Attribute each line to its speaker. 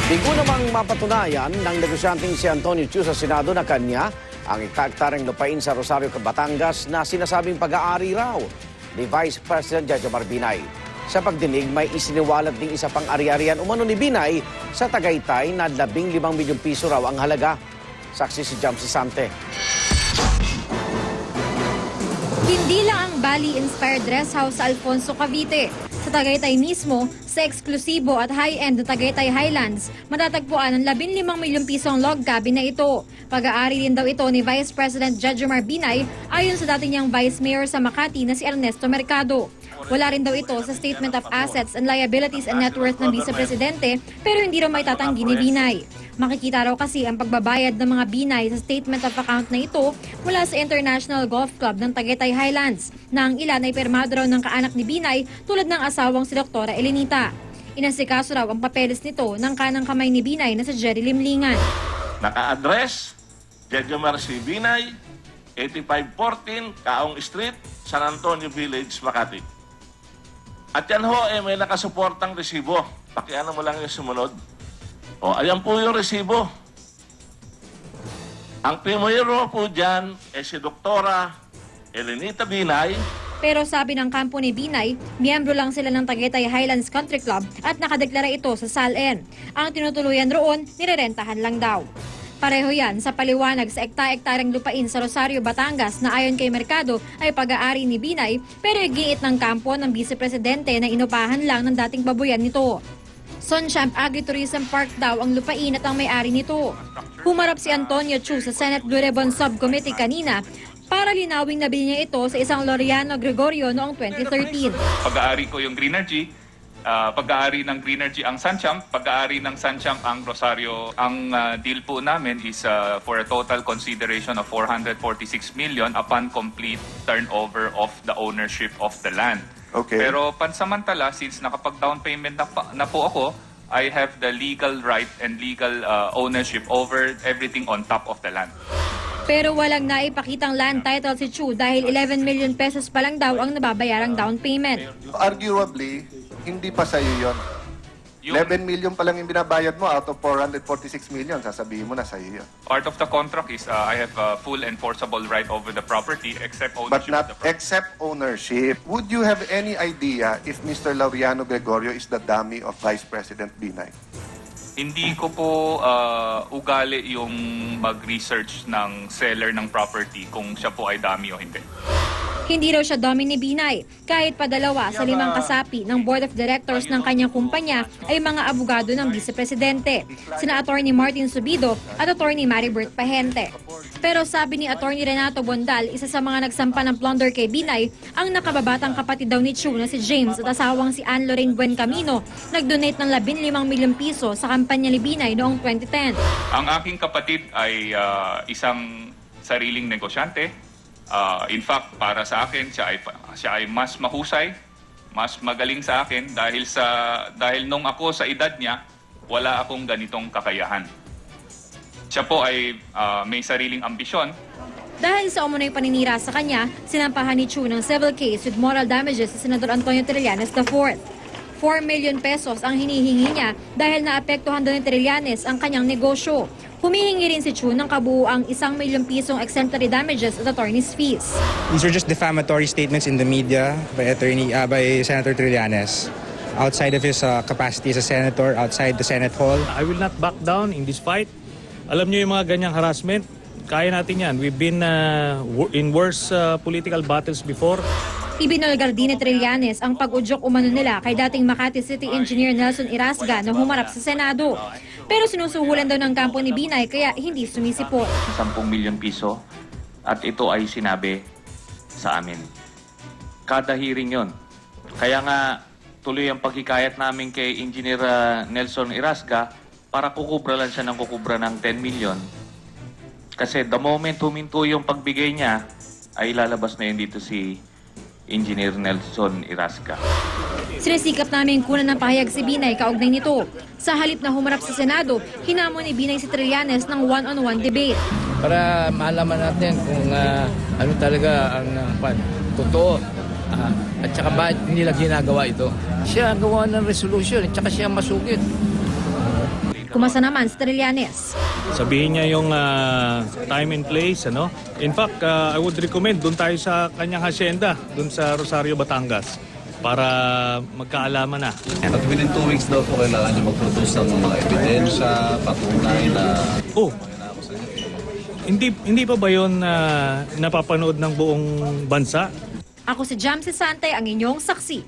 Speaker 1: Bigo namang mapatunayan ng negosyanteng si Antonio Chu sa Senado na kanya ang hektareng lupain sa Rosario, Batangas na sinasabing pag-aari raw ni Vice President Jejomar Binay. Sa pagdinig, may isiniwalat ding isa pang ari-arian umano ni Binay sa Tagaytay na 15 milyong piso raw ang halaga. Saksi si Jamsi Sante.
Speaker 2: Hindi lang ang Bali-inspired rest house sa Alfonso, Cavite. Sa Tagaytay mismo, sa eksklusibo at high-end na Tagaytay Highlands, matatagpuan ang 15 milyong pisong log cabin na ito. Pag-aari din daw ito ni Vice President Jejomar Binay ayon sa dati niyang Vice Mayor sa Makati na si Ernesto Mercado. Wala rin daw ito sa Statement of Assets and Liabilities and Net Worth ng Vice Presidente pero hindi raw may tatanggi ni Binay. Makikita raw kasi ang pagbabayad ng mga Binay sa Statement of Account na ito mula sa International Golf Club ng Tagaytay Highlands na ang ilan ay pirmado raw ng kaanak ni Binay tulad ng asawang si Dr. Elenita. Inasikaso raw ang papeles nito ng kanang kamay ni Binay na si Jerry Limlingan.
Speaker 3: Naka-address, Jejomar C. Binay, 8514 Kaong Street, San Antonio Village, Makati. At yan ho, may nakasuportang resibo. Pakiano mo lang yung sumunod. O, ayan po yung resibo. Ang primero po dyan si Doktora Elenita Binay.
Speaker 2: Pero sabi ng kampo ni Binay, miyembro lang sila ng Tagaytay Highlands Country Club at nakadeklara ito sa SALN. Ang tinutuluyan roon, nirerentahan lang daw. Pareho yan sa paliwanag sa ekta-ektareng lupain sa Rosario, Batangas na ayon kay Mercado ay pag-aari ni Binay pero giit ng kampo ng Vice Presidente na inupahan lang ng dating babuyan nito. Sunchamp Agritourism Park daw ang lupain at ang may-ari nito. Humarap si Antonio Chu sa Senate Blue Ribbon Subcommittee kanina para linawing nabili niya ito sa isang Laureano Gregorio noong 2013.
Speaker 4: Pag-aari ko yung Greenergy, pag-aari ng Greenergy ang Sunchamp, pag-aari ng Sunchamp ang Rosario. Ang deal po namin is for a total consideration of 446 million upon complete turnover of the ownership of the land.
Speaker 5: Okay.
Speaker 4: Pero pansamantala, since nakapag-down payment na po ako, I have the legal right and legal ownership over everything on top of the land.
Speaker 2: Pero walang naipakitang land title si Chu dahil 11 million pesos pa lang daw ang nababayarang down payment.
Speaker 5: Arguably, hindi pa sa'yo yun. 11 million pa lang yung binabayad mo out of 446 million. Sasabihin mo na sa'yo yun.
Speaker 4: Part of the contract is I have a full enforceable right over the property except
Speaker 5: But
Speaker 4: ownership
Speaker 5: not
Speaker 4: of the property.
Speaker 5: except ownership. Would you have any idea if Mr. Laureano Gregorio is the dummy of Vice President Binay?
Speaker 4: Hindi ko po ugali yung mag-research ng seller ng property kung siya po ay dami o hindi.
Speaker 2: Hindi raw siya dummy ni Binay. Kahit padalawa sa 5 kasapi ng Board of Directors ng kanyang kumpanya ay mga abogado ng Vice Presidente, sina Attorney Martin Subido at Attorney Maribert Pahente. Pero sabi ni Attorney Renato Bondal, isa sa mga nagsampa ng plunder kay Binay, ang nakababatang kapatid daw ni Chu na si James at asawang si Ann Lorraine Buencamino nag-donate ng 15 milyong piso sa kampanya ni Binay noong 2010.
Speaker 4: Ang aking kapatid ay isang sariling negosyante. In fact, para sa akin, siya ay mas mahusay, mas magaling sa akin dahil nung ako sa edad niya, wala akong ganitong kakayahan. Siya po ay may sariling ambisyon.
Speaker 2: Dahil sa umunoy paninira sa kanya, sinampahan ni Chu ng civil case with moral damages sa Senador Antonio Trillanes IV. 4 million pesos ang hinihingi niya dahil naapektuhan daw ni Trillanes ang kanyang negosyo. Humihingi rin si Chu ng kabuuang 1 milyong pisong exemplary damages at attorney's fees.
Speaker 6: These are just defamatory statements in the media by Senator Trillanes outside of his capacity as a senator, outside the Senate Hall.
Speaker 7: I will not back down in this fight. Alam niyo yung mga ganyang harassment, kaya natin yan. We've been in worse political battles before.
Speaker 2: Ibinulgar din ni Trillanes ang pag-udyok umano nila kay dating Makati City Engineer Nelson Irasga na humarap sa Senado. Pero sinusuhulan daw ng kampo ni Binay kaya hindi sumisipot.
Speaker 8: 10 milyon piso at ito ay sinabi sa amin. Kada hearing yon. Kaya nga tuloy ang paghikayat namin kay Engineer Nelson Irasga para kukubra lang siya ng kukubra ng 10 million. Kasi the moment huminto yung pagbigay niya, ay lalabas na yun dito si Engineer Nelson Irasga.
Speaker 2: Sinisikap namin kunan ng pahayag si Binay kaugnay nito. Sa halip na humarap sa Senado, hinamon ni Binay si Trillanes ng one-on-one debate.
Speaker 9: Para malaman natin kung ano talaga ang totoo at saka bakit nila ginagawa ito. Siya ang gawa ng resolution at saka siya masugid.
Speaker 2: Kumasa naman sa Trillanes.
Speaker 7: Sabihin niya yung time and place, ano? In fact, I would recommend doon tayo sa kanyang hacienda, doon sa Rosario, Batangas, para magkaalaman na.
Speaker 10: At within 2 weeks daw po kailangan niyo mag-produce ng mga ebidensya, patunay na...
Speaker 7: Oh, hindi pa ba yun napapanood ng buong bansa?
Speaker 2: Ako si Jam Sante, ang inyong saksi.